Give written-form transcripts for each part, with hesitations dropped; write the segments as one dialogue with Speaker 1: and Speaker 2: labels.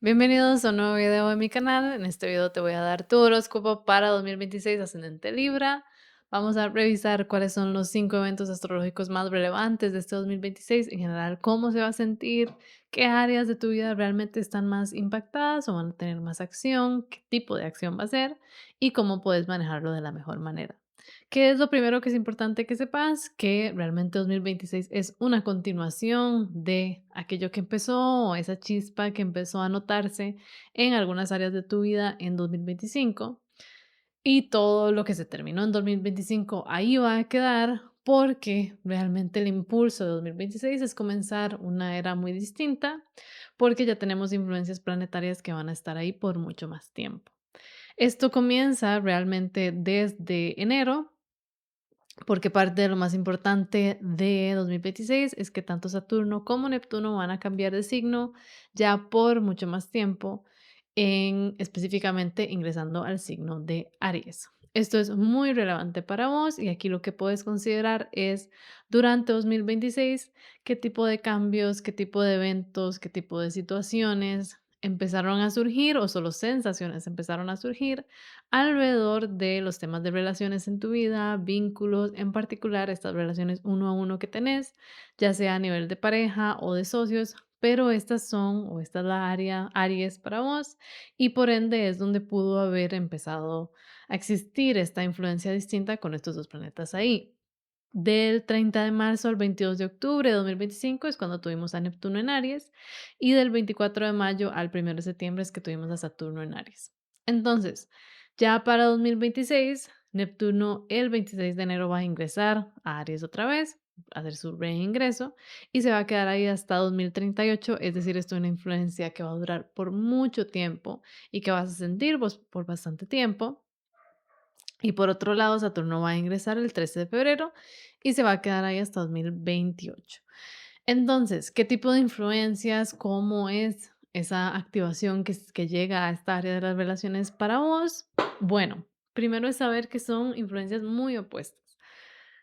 Speaker 1: Bienvenidos a un nuevo video de mi canal. En este video te voy a dar tu horóscopo para 2026 ascendente Libra. Vamos a revisar cuáles son los 5 eventos astrológicos más relevantes de este 2026. En general, cómo se va a sentir, qué áreas de tu vida realmente están más impactadas o van a tener más acción, qué tipo de acción va a ser y cómo puedes manejarlo de la mejor manera. ¿Qué es lo primero que es importante que sepas? Que realmente 2026 es una continuación de aquello que empezó, o esa chispa que empezó a notarse en algunas áreas de tu vida en 2025. Y todo lo que se terminó en 2025 ahí va a quedar porque realmente el impulso de 2026 es comenzar una era muy distinta porque ya tenemos influencias planetarias que van a estar ahí por mucho más tiempo. Esto comienza realmente desde enero, porque parte de lo más importante de 2026 es que tanto Saturno como Neptuno van a cambiar de signo ya por mucho más tiempo, en específicamente ingresando al signo de Aries. Esto es muy relevante para vos y aquí lo que puedes considerar es durante 2026 qué tipo de cambios, qué tipo de eventos, qué tipo de situaciones empezaron a surgir o solo sensaciones empezaron a surgir alrededor de los temas de relaciones en tu vida, vínculos, en particular estas relaciones uno a uno que tenés, ya sea a nivel de pareja o de socios, pero estas son o esta es la área Aries para vos y por ende es donde pudo haber empezado a existir esta influencia distinta con estos dos planetas ahí. Del 30 de marzo al 22 de octubre de 2025 es cuando tuvimos a Neptuno en Aries y del 24 de mayo al 1 de septiembre es que tuvimos a Saturno en Aries. Entonces, ya para 2026, Neptuno el 26 de enero va a ingresar a Aries otra vez, a hacer su reingreso y se va a quedar ahí hasta 2038, es decir, esto es una influencia que va a durar por mucho tiempo y que vas a sentir vos por bastante tiempo. Y por otro lado, Saturno va a ingresar el 13 de febrero y se va a quedar ahí hasta 2028. Entonces, ¿qué tipo de influencias, cómo es esa activación que llega a esta área de las relaciones para vos? Bueno, primero es saber que son influencias muy opuestas.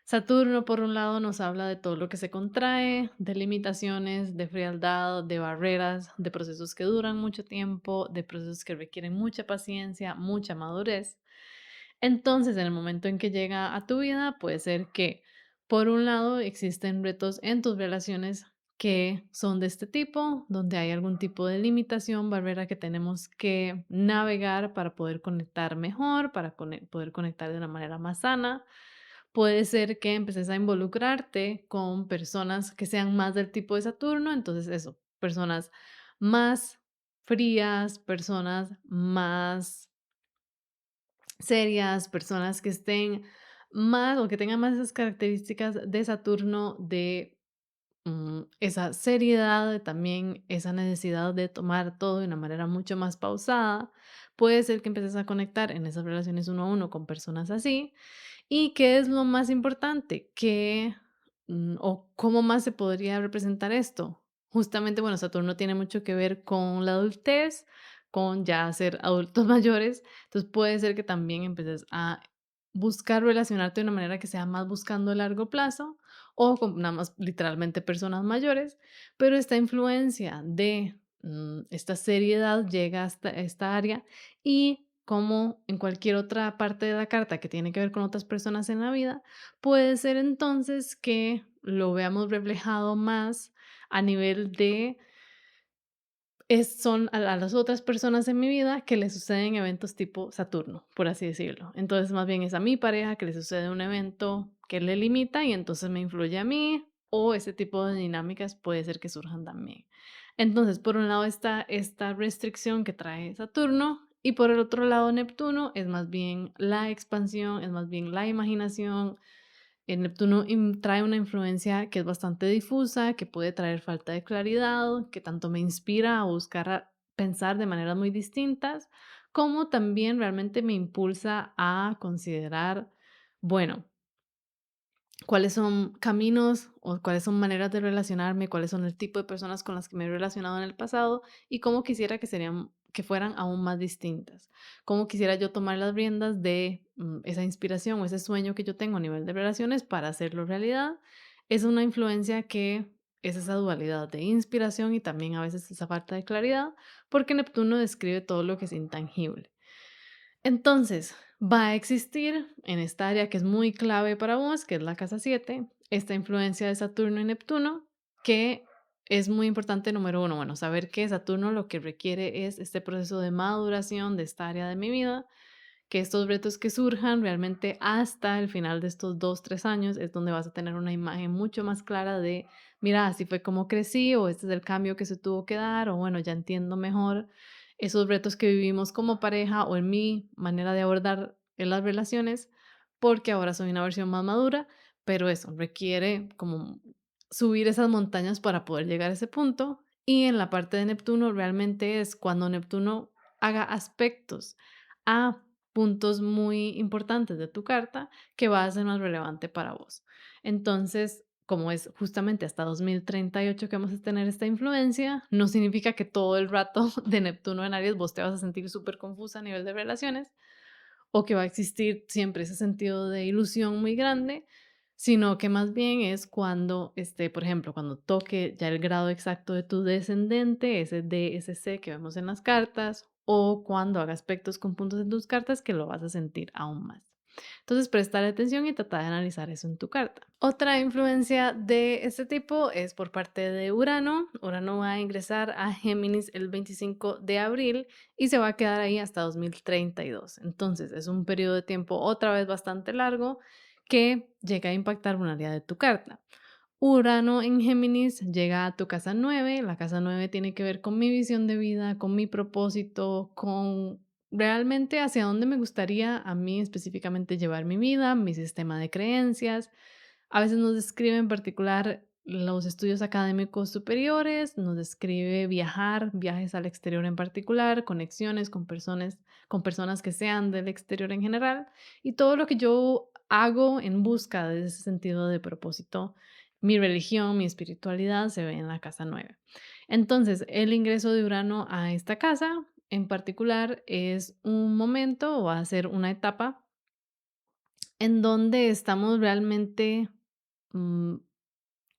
Speaker 1: Saturno, por un lado, nos habla de todo lo que se contrae, de limitaciones, de frialdad, de barreras, de procesos que duran mucho tiempo, de procesos que requieren mucha paciencia, mucha madurez. Entonces, en el momento en que llega a tu vida, puede ser que, por un lado, existen retos en tus relaciones que son de este tipo, donde hay algún tipo de limitación, barrera que tenemos que navegar para poder conectar mejor, para poder conectar de una manera más sana. Puede ser que empeces a involucrarte con personas que sean más del tipo de Saturno, entonces eso, personas más frías, personas más serias, personas que estén más o que tengan más esas características de Saturno, de esa seriedad, de también esa necesidad de tomar todo de una manera mucho más pausada. Puede ser que empieces a conectar en esas relaciones uno a uno con personas así. ¿Y qué es lo más importante? O cómo más se podría representar esto? Justamente, bueno, Saturno tiene mucho que ver con la adultez, con ya ser adultos mayores. Entonces puede ser que también empeces a buscar relacionarte de una manera que sea más buscando el largo plazo o con nada más literalmente personas mayores, pero esta influencia de esta seriedad llega hasta esta área y como en cualquier otra parte de la carta que tiene que ver con otras personas en la vida, puede ser entonces que lo veamos reflejado más a nivel de son a las otras personas en mi vida que le suceden eventos tipo Saturno, por así decirlo. Entonces, más bien es a mi pareja que le sucede un evento que le limita y entonces me influye a mí, o ese tipo de dinámicas puede ser que surjan también. Entonces, por un lado está esta restricción que trae Saturno y por el otro lado Neptuno es más bien la expansión, es más bien la imaginación. Neptuno trae una influencia que es bastante difusa, que puede traer falta de claridad, que tanto me inspira a buscar pensar de maneras muy distintas, como también realmente me impulsa a considerar, bueno, cuáles son caminos o cuáles son maneras de relacionarme, cuáles son el tipo de personas con las que me he relacionado en el pasado y cómo quisiera que fueran aún más distintas. Cómo quisiera yo tomar las riendas de esa inspiración o ese sueño que yo tengo a nivel de relaciones para hacerlo realidad. Es una influencia que es esa dualidad de inspiración y también a veces esa falta de claridad, porque Neptuno describe todo lo que es intangible. Entonces, va a existir en esta área que es muy clave para vos, que es la casa 7, esta influencia de Saturno y Neptuno, que es muy importante, número uno, bueno, saber que Saturno lo que requiere es este proceso de maduración de esta área de mi vida, que estos retos que surjan realmente hasta el final de estos 2, 3 años es donde vas a tener una imagen mucho más clara de, mira, así fue como crecí o este es el cambio que se tuvo que dar o bueno, ya entiendo mejor esos retos que vivimos como pareja o en mi manera de abordar en las relaciones, porque ahora soy una versión más madura, pero eso requiere como subir esas montañas para poder llegar a ese punto. Y en la parte de Neptuno realmente es cuando Neptuno haga aspectos a puntos muy importantes de tu carta que va a ser más relevante para vos. Entonces, como es justamente hasta 2038 que vamos a tener esta influencia, no significa que todo el rato de Neptuno en Aries vos te vas a sentir súper confusa a nivel de relaciones o que va a existir siempre ese sentido de ilusión muy grande, sino que más bien es cuando, por ejemplo, cuando toque ya el grado exacto de tu descendente, ese D, ese C que vemos en las cartas, o cuando haga aspectos con puntos en tus cartas que lo vas a sentir aún más. Entonces, prestar atención y tratar de analizar eso en tu carta. Otra influencia de este tipo es por parte de Urano. Urano va a ingresar a Géminis el 25 de abril y se va a quedar ahí hasta 2032. Entonces, es un periodo de tiempo otra vez bastante largo que llega a impactar un área de tu carta. Urano en Géminis llega a tu casa 9. La casa 9 tiene que ver con mi visión de vida, con mi propósito, con realmente hacia dónde me gustaría a mí específicamente llevar mi vida, mi sistema de creencias. A veces nos describe en particular los estudios académicos superiores, nos describe viajar, viajes al exterior en particular, conexiones con personas que sean del exterior en general y todo lo que yo hago en busca de ese sentido de propósito. Mi religión, mi espiritualidad se ve en la casa 9. Entonces, el ingreso de Urano a esta casa en particular es un momento o va a ser una etapa en donde estamos realmente mm,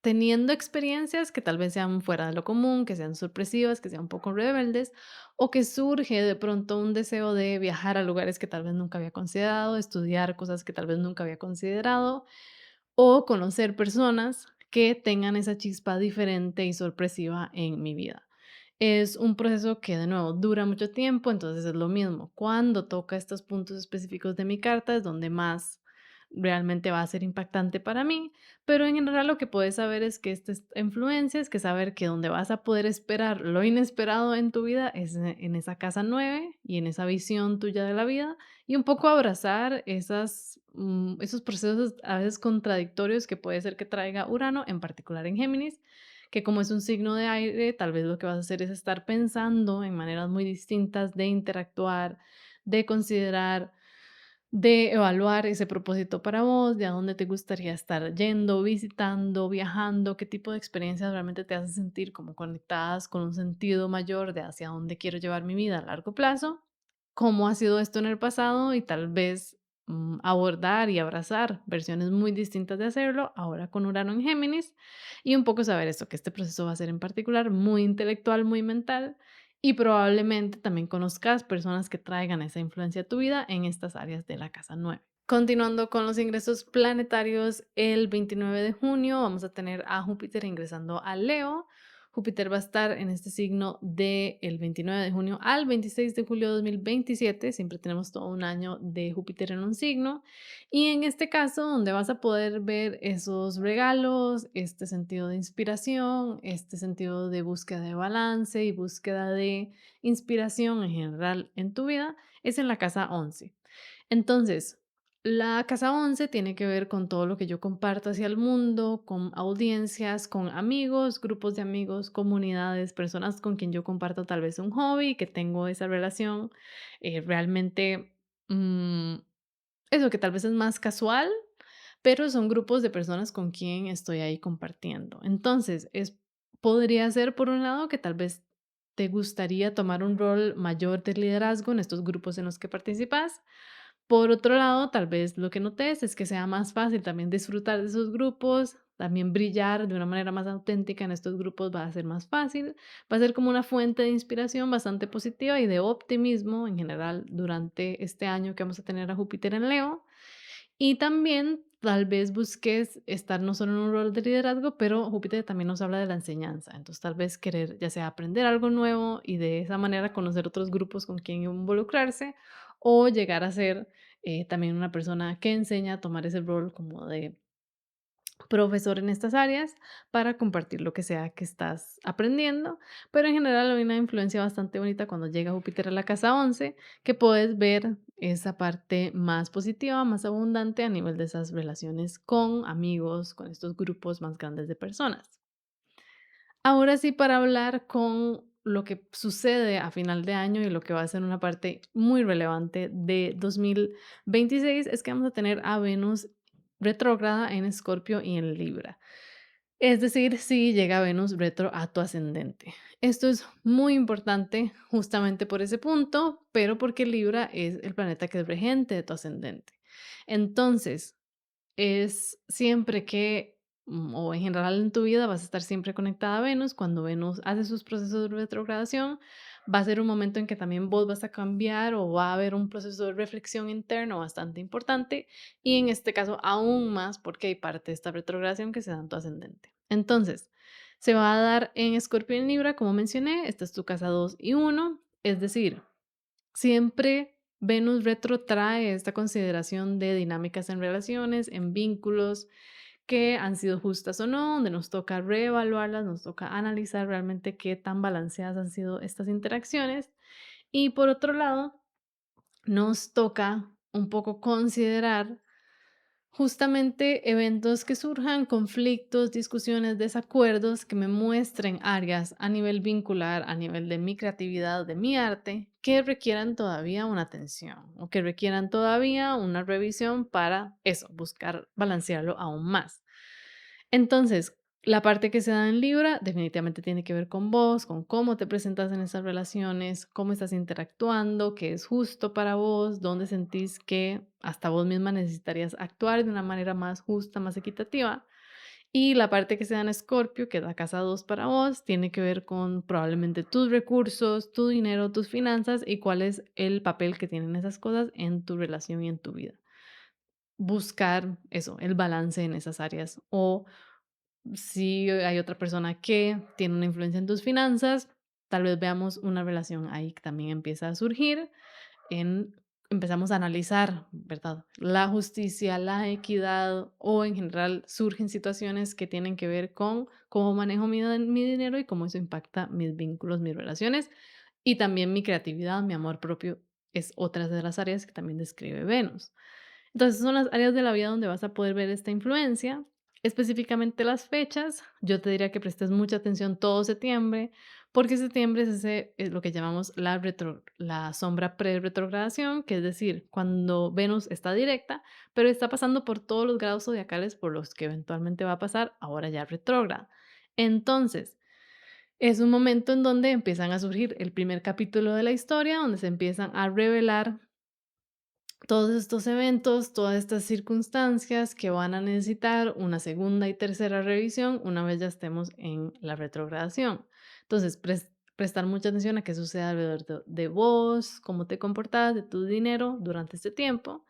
Speaker 1: teniendo experiencias que tal vez sean fuera de lo común, que sean sorpresivas, que sean un poco rebeldes, o que surge de pronto un deseo de viajar a lugares que tal vez nunca había considerado, estudiar cosas que tal vez nunca había considerado, o conocer personas que tengan esa chispa diferente y sorpresiva en mi vida. Es un proceso que de nuevo dura mucho tiempo, entonces es lo mismo. Cuando toca estos puntos específicos de mi carta es donde más realmente va a ser impactante para mí, pero en general lo que puedes saber es que esta influencia es que saber que donde vas a poder esperar lo inesperado en tu vida es en esa casa 9 y en esa visión tuya de la vida y un poco abrazar esos procesos a veces contradictorios que puede ser que traiga Urano, en particular en Géminis, que como es un signo de aire, tal vez lo que vas a hacer es estar pensando en maneras muy distintas de interactuar, de considerar, de evaluar ese propósito para vos, de a dónde te gustaría estar yendo, visitando, viajando, qué tipo de experiencias realmente te hacen sentir como conectadas con un sentido mayor de hacia dónde quiero llevar mi vida a largo plazo, cómo ha sido esto en el pasado y tal vez abordar y abrazar versiones muy distintas de hacerlo, ahora con Urano en Géminis, y un poco saber esto, que este proceso va a ser en particular muy intelectual, muy mental, y probablemente también conozcas personas que traigan esa influencia a tu vida en estas áreas de la casa 9. Continuando con los ingresos planetarios, el 29 de junio vamos a tener a Júpiter ingresando a Leo. Júpiter va a estar en este signo del 29 de junio al 26 de julio de 2027. Siempre tenemos todo un año de Júpiter en un signo. Y en este caso, donde vas a poder ver esos regalos, este sentido de inspiración, este sentido de búsqueda de balance y búsqueda de inspiración en general en tu vida, es en la casa 11. Entonces, la casa 11 tiene que ver con todo lo que yo comparto hacia el mundo, con audiencias, con amigos, grupos de amigos, comunidades, personas con quien yo comparto tal vez un hobby, que tengo esa relación realmente, mm, eso que tal vez es más casual, pero son grupos de personas con quien estoy ahí compartiendo. Entonces, podría ser por un lado que tal vez te gustaría tomar un rol mayor de liderazgo en estos grupos en los que participas, Por otro lado, tal vez lo que notes es que sea más fácil también disfrutar de esos grupos, también brillar de una manera más auténtica en estos grupos va a ser más fácil, va a ser como una fuente de inspiración bastante positiva y de optimismo en general durante este año que vamos a tener a Júpiter en Leo. Y también tal vez busques estar no solo en un rol de liderazgo, pero Júpiter también nos habla de la enseñanza. Entonces, tal vez querer ya sea aprender algo nuevo y de esa manera conocer otros grupos con quien involucrarse o llegar a ser también una persona que enseña a tomar ese rol como de profesor en estas áreas para compartir lo que sea que estás aprendiendo, pero en general hay una influencia bastante bonita cuando llega Júpiter a la casa 11, que puedes ver esa parte más positiva, más abundante a nivel de esas relaciones con amigos, con estos grupos más grandes de personas. Ahora sí, para hablar con lo que sucede a final de año y lo que va a ser una parte muy relevante de 2026 es que vamos a tener a Venus retrógrada en Escorpio y en Libra. Es decir, si llega Venus retro a tu ascendente. Esto es muy importante justamente por ese punto, pero porque Libra es el planeta que es regente de tu ascendente. Entonces, es siempre que, o en general en tu vida, vas a estar siempre conectada a Venus. Cuando Venus hace sus procesos de retrogradación, va a ser un momento en que también vos vas a cambiar o va a haber un proceso de reflexión interno bastante importante y en este caso aún más porque hay parte de esta retrogradación que se da en tu ascendente. Entonces, se va a dar en Escorpio y en Libra, como mencioné, esta es tu casa 2 y uno, es decir, siempre Venus retro trae esta consideración de dinámicas en relaciones, en vínculos que han sido justas o no, donde nos toca reevaluarlas, nos toca analizar realmente qué tan balanceadas han sido estas interacciones. Y por otro lado, nos toca un poco considerar justamente eventos que surjan, conflictos, discusiones, desacuerdos que me muestren áreas a nivel vincular, a nivel de mi creatividad, de mi arte, que requieran todavía una atención o que requieran todavía una revisión para eso, buscar balancearlo aún más. Entonces, la parte que se da en Libra definitivamente tiene que ver con vos, con cómo te presentas en esas relaciones, cómo estás interactuando, qué es justo para vos, dónde sentís que hasta vos misma necesitarías actuar de una manera más justa, más equitativa. Y la parte que se da en Escorpio, que es la casa 2 para vos, tiene que ver con probablemente tus recursos, tu dinero, tus finanzas y cuál es el papel que tienen esas cosas en tu relación y en tu vida. Buscar eso, el balance en esas áreas o si hay otra persona que tiene una influencia en tus finanzas, tal vez veamos una relación ahí que también empieza a surgir en empezamos a analizar, ¿verdad? La justicia, la equidad o en general surgen situaciones que tienen que ver con cómo manejo mi dinero y cómo eso impacta mis vínculos, mis relaciones y también mi creatividad, mi amor propio es otra de las áreas que también describe Venus. Entonces, son las áreas de la vida donde vas a poder ver esta influencia. Específicamente las fechas, yo te diría que prestes mucha atención todo septiembre, porque septiembre es es lo que llamamos la sombra pre-retrogradación, que es decir, cuando Venus está directa, pero está pasando por todos los grados zodiacales por los que eventualmente va a pasar ahora ya retrógrada. Entonces, es un momento en donde empiezan a surgir el primer capítulo de la historia, donde se empiezan a revelar todos estos eventos, todas estas circunstancias que van a necesitar una segunda y tercera revisión una vez ya estemos en la retrogradación. Entonces, prestar mucha atención a qué sucede alrededor de vos, cómo te comportas, de tu dinero durante este tiempo.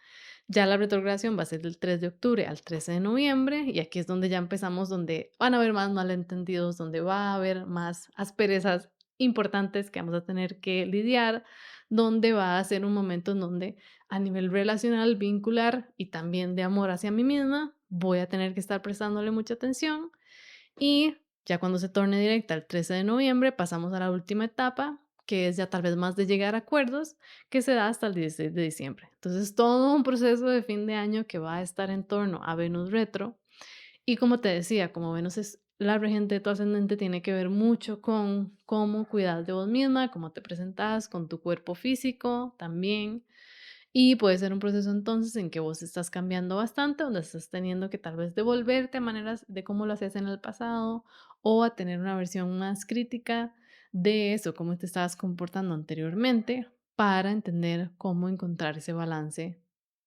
Speaker 1: Ya la retrogradación va a ser del 3 de octubre al 13 de noviembre y aquí es donde ya empezamos, donde van a haber más malentendidos, donde va a haber más asperezas importantes que vamos a tener que lidiar, donde va a ser un momento en donde a nivel relacional, vincular y también de amor hacia mí misma, voy a tener que estar prestándole mucha atención y ya cuando se torne directa el 13 de noviembre pasamos a la última etapa, que es ya tal vez más de llegar a acuerdos, que se da hasta el 16 de diciembre. Entonces, todo un proceso de fin de año que va a estar en torno a Venus retro. Y como te decía, como Venus es la regente de tu ascendente, tiene que ver mucho con cómo cuidas de vos misma, cómo te presentas, con tu cuerpo físico también. Y puede ser un proceso entonces en que vos estás cambiando bastante, donde estás teniendo que tal vez devolverte a maneras de cómo lo hacías en el pasado o a tener una versión más crítica de eso, cómo te estabas comportando anteriormente para entender cómo encontrar ese balance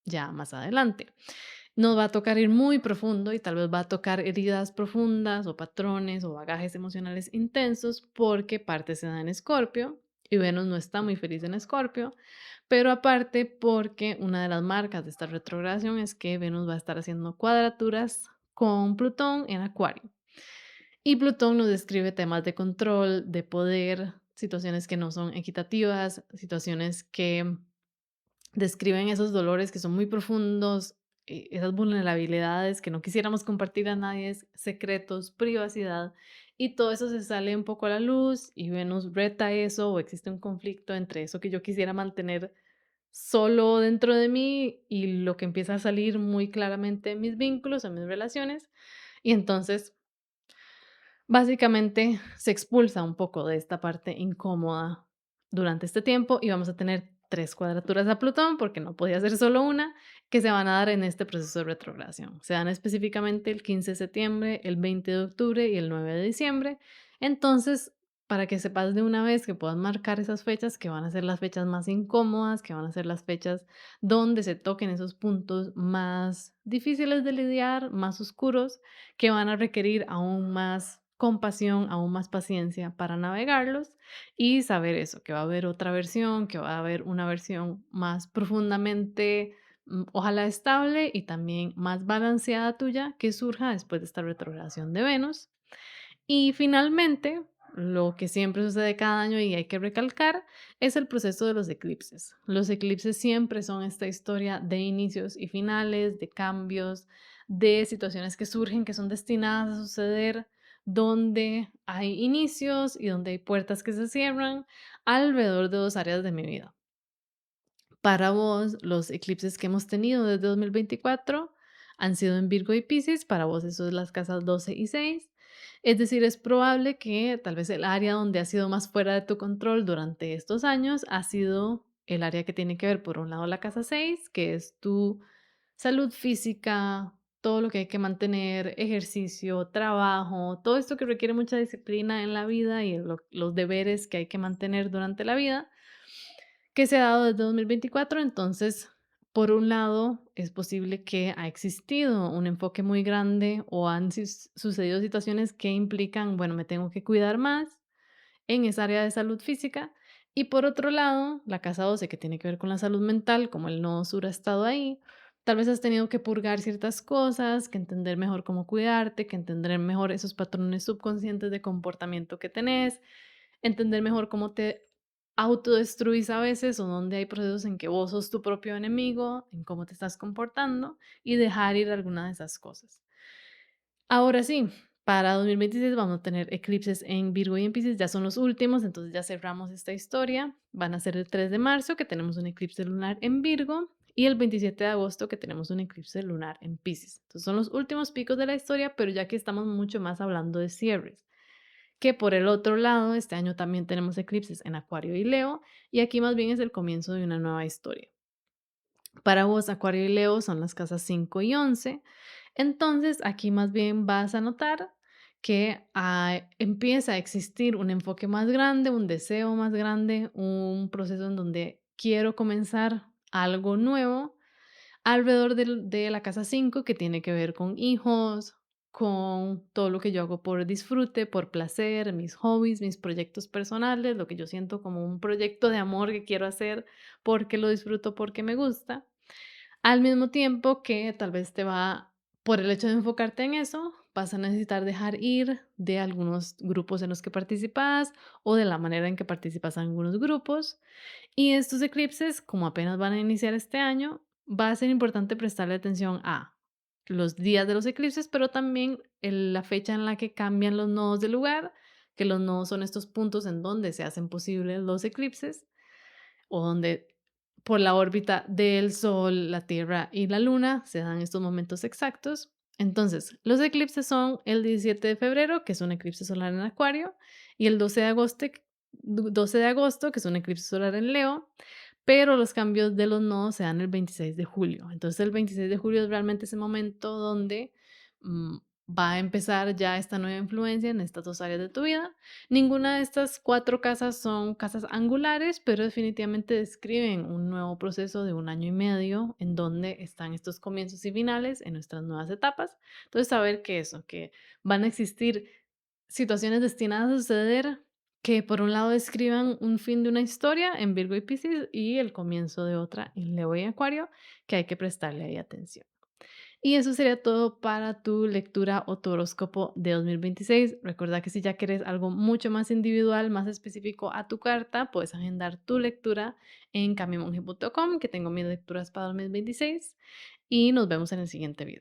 Speaker 1: ya más adelante. Nos va a tocar ir muy profundo y tal vez va a tocar heridas profundas o patrones o bagajes emocionales intensos porque parte se da en Escorpio y Venus no está muy feliz en Escorpio, pero aparte porque una de las marcas de esta retrogradación es que Venus va a estar haciendo cuadraturas con Plutón en Acuario. Y Plutón nos describe temas de control, de poder, situaciones que no son equitativas, situaciones que describen esos dolores que son muy profundos, esas vulnerabilidades que no quisiéramos compartir a nadie, secretos, privacidad, y todo eso se sale un poco a la luz y Venus reta eso o existe un conflicto entre eso que yo quisiera mantener solo dentro de mí y lo que empieza a salir muy claramente en mis vínculos, en mis relaciones. Y entonces básicamente se expulsa un poco de esta parte incómoda durante este tiempo y vamos a tener 3 cuadraturas a Plutón, porque no podía ser solo una, que se van a dar en este proceso de retrogradación. Se dan específicamente el 15 de septiembre, el 20 de octubre y el 9 de diciembre. Entonces, para que sepas de una vez que puedas marcar esas fechas, que van a ser las fechas más incómodas, que van a ser las fechas donde se toquen esos puntos más difíciles de lidiar, más oscuros, que van a requerir aún más compasión, aún más paciencia para navegarlos y saber eso, que va a haber otra versión, que va a haber una versión más profundamente, ojalá estable y también más balanceada tuya que surja después de esta retrogradación de Venus. Y finalmente, lo que siempre sucede cada año y hay que recalcar es el proceso de los eclipses. Los eclipses siempre son esta historia de inicios y finales, de cambios, de situaciones que surgen, que son destinadas a suceder, donde hay inicios y donde hay puertas que se cierran alrededor de dos áreas de mi vida. Para vos, los eclipses que hemos tenido desde 2024 han sido en Virgo y Piscis, para vos eso es las casas 12 y 6. Es decir, es probable que tal vez el área donde ha sido más fuera de tu control durante estos años ha sido el área que tiene que ver, por un lado, la casa 6, que es tu salud física, todo lo que hay que mantener, ejercicio, trabajo, todo esto que requiere mucha disciplina en la vida y los deberes que hay que mantener durante la vida que se ha dado desde 2024. Entonces, por un lado, es posible que ha existido un enfoque muy grande o han sucedido situaciones que implican, bueno, me tengo que cuidar más en esa área de salud física. Y por otro lado, la casa 12, que tiene que ver con la salud mental, como el nodo sur ha estado ahí, tal vez has tenido que purgar ciertas cosas, que entender mejor cómo cuidarte, que entender mejor esos patrones subconscientes de comportamiento que tenés, entender mejor cómo te autodestruís a veces o dónde hay procesos en que vos sos tu propio enemigo, en cómo te estás comportando y dejar ir alguna de esas cosas. Ahora sí, para 2026 vamos a tener eclipses en Virgo y en Piscis, ya son los últimos, entonces ya cerramos esta historia. Van a ser el 3 de marzo que tenemos un eclipse lunar en Virgo y el 27 de agosto que tenemos un eclipse lunar en Piscis. Entonces son los últimos picos de la historia, pero ya que estamos mucho más hablando de cierres. Que por el otro lado, este año también tenemos eclipses en Acuario y Leo, y aquí más bien es el comienzo de una nueva historia. Para vos, Acuario y Leo son las casas 5 y 11. Entonces, aquí más bien vas a notar que empieza a existir un enfoque más grande, un deseo más grande, un proceso en donde quiero comenzar algo nuevo alrededor de la casa 5 que tiene que ver con hijos, con todo lo que yo hago por disfrute, por placer, mis hobbies, mis proyectos personales, lo que yo siento como un proyecto de amor que quiero hacer porque lo disfruto, porque me gusta. Al mismo tiempo que tal vez por el hecho de enfocarte en eso, vas a necesitar dejar ir de algunos grupos en los que participas o de la manera en que participas en algunos grupos. Y estos eclipses, como apenas van a iniciar este año, va a ser importante prestarle atención a los días de los eclipses, pero también la fecha en la que cambian los nodos de lugar, que los nodos son estos puntos en donde se hacen posibles los eclipses o donde por la órbita del Sol, la Tierra y la Luna se dan estos momentos exactos. Entonces, los eclipses son el 17 de febrero, que es un eclipse solar en Acuario, y el 12 de agosto, que es un eclipse solar en Leo, pero los cambios de los nodos se dan el 26 de julio. Entonces, el 26 de julio es realmente ese momento donde mm, va a empezar ya esta nueva influencia en estas 2 áreas de tu vida. Ninguna de estas 4 casas son casas angulares, pero definitivamente describen un nuevo proceso de 1 año y medio en donde están estos comienzos y finales en nuestras nuevas etapas. Entonces, saber que eso, que van a existir situaciones destinadas a suceder que por un lado describan un fin de una historia en Virgo y Piscis y el comienzo de otra en Leo y Acuario, que hay que prestarle ahí atención. Y eso sería todo para tu lectura o tu horóscopo de 2026. Recuerda que si ya quieres algo mucho más individual, más específico a tu carta, puedes agendar tu lectura en camimonje.com, que tengo mis lecturas para 2026. Y nos vemos en el siguiente video.